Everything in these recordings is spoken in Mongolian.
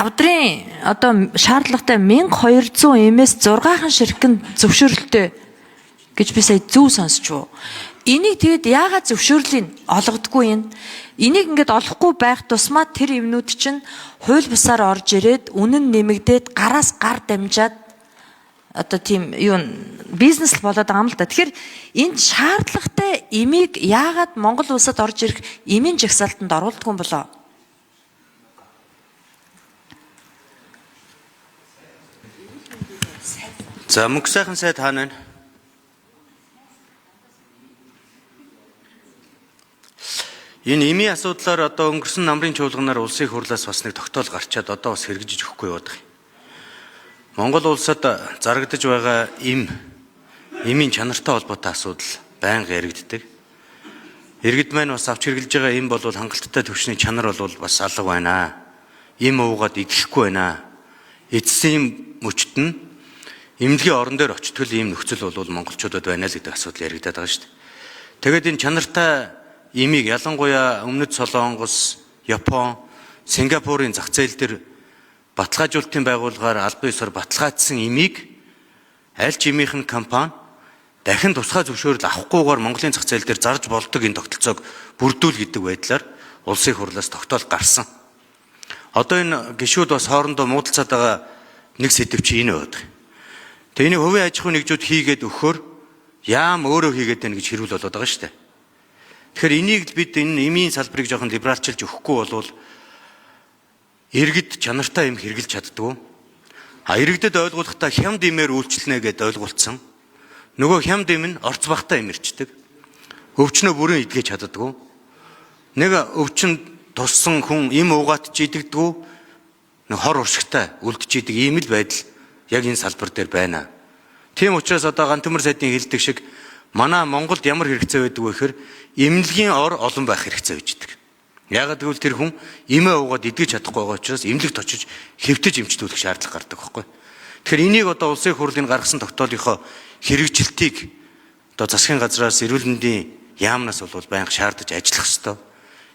тавдрын одоо шаардлагатай 1200 м-с 6хан ширхгэн зөвшөөрлөлттэй гэж би сая зөв сонсч юу. Энийг тэгэд яагаад зөвшөөрлийг олгодгүй юм? Энийг ингээд олохгүй байх тусмаа тэр юмнууд чинь хууль бусаар орж ирээд үнэн нэмэгдээд гараас гар дамжаад одоо тийм юу бизнес л болоод байгаа юм л да. Тэгэхээр энд шаардлагатай имийг яагаад Монгол улсад орж ирэх эмийн жагсаалтанд оруулдаг юм болоо? За мөнх сайхан сайд хаана байна? Энэ эмийн асуудлаар одоо өнгөрсөн намрын чуулганаар улсын хурлаас бас нэг тогтоол гарчаад одоо бас хэрэгжиж өгөхгүй яваад байгаа юм. Монгол улсад зарагдаж байгаа эмийн чанартай холбоотой асуудал байнга яригддаг. Иргэд маань бас авч хэрглэж байгаа эм бол хангалттай төвшний чанар бол бас алга байна. Эм уугаад идэхгүй байна. Эцсийн мөчт нь эмнэлгийн орон дээр очтгол ийм нөхцөл бол монголчуудад байна л гэдэг асуудал яригдаад байгаа шүү дээ. Тэгээд энэ чанартай эмийг ялангуяа Өмнөд Солонгос, Япон, Сингапурын зах зээл дээр баталгаажуулалтын байгууллагаар албан ёсоор баталгаажсан эмийг аль ч эмийнхэн компани дахин тусгай зөвшөөрөл авахгүйгээр Монголын зах зээл дээр зарж болдог энэ тогтолцоог бүрдүүл гэдэг байдлаар улсын хурлаас тогтоол гарсан. Одоо энэ гишүүд бас хоорондоо муудалцаад байгаа нэг сэдв чи энэ байдаг. Тэгээ энийг хувийн аж ахуйн нэгжүүд хийгээд өгөхөөр яам өөрөө хийгээд байна гэж хэрүүл болоод байгаа шүү дээ. Тэгэхээр энийг бид энэ эмийн салбарыг жоохон либералчилж өгөхгүй болвол иргэд чанартай эм хэрэгжилж чаддгүй. Иргэдэд ойлгуулахдаа хямд эмээр үйлчлэнэ гэдээ ойлгуулсан. Нөгөө хямд эм нь орц багтаа эмэрчдэг. Өвчнөө бүрэн идгэж чаддгүй. Нэг өвчин туссан хүн эм уугаад ч идэгдгүй. Нэг хор уршигтай үлдэж идэг ийм л байдал яг энэ салбар дээр байна. Тийм учраас одоо Гантөмөр сайдын хэлдэг шиг манай Монголд ямар хэрэгцээ байдаг вэ гэхээр эмнэлгийн ор олон байх хэрэгцээ үүсдэг. Яагаад гэвэл тэр хүн эмээ уугаад идэж чадахгүй байгаа учраас эмнэлэгт очиж хэвтэж эмчлүүлэх шаардлага гардаг байхгүй. Тэгэхээр энийг одоо улсын хурлын гаргасан тогтоолынхоо хэрэгжилтийг одоо засгийн газраас эрүүл мэндийн яамнаас бол байнга шаардаж ажиллах ёстой.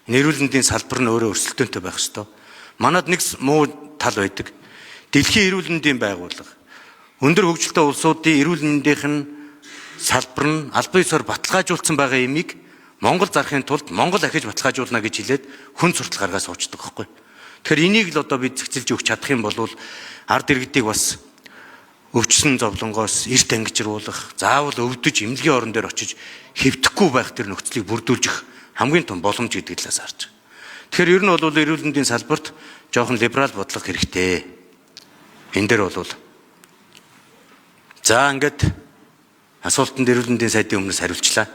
Эрүүл мэндийн салбар нь өөрөө өрсөлдөөнтэй байх ёстой. Манад нэг муу тал байдаг. Дэлхийн эрүүл мэндийн байгууллага өндөр хөгжилтэй улсуудын эрүүл мэндийнх нь салбар нь албан ёсоор баталгаажуулсан байгаа эмийг Монгол зарахын тулд Монгол ахиж баталгаажуулна гэж хэлээд хүн суртал гаргаж суучдаг байхгүй. Тэгэхээр энийг л одоо бид зэгцэлж өгч чадах юм бол ард иргэдийг бас өвчсөн зовлонгоос эрт ангижруулах, заавал өвдөж эмнэлгийн орон дээр очиж хэвтэхгүй байх тэр нөхцөлийг бүрдүүлж хамгийн том боломж гэдэг талаас харж байгаа. Тэгэхээр ер нь бол эрүүл мэндийн салбарт жоохон либерал бодлого хэрэгтэй. Энэ дээр бол за ингээд асуултанд эрүүл мэндийн сайдын өмнөөс хариулчлаа.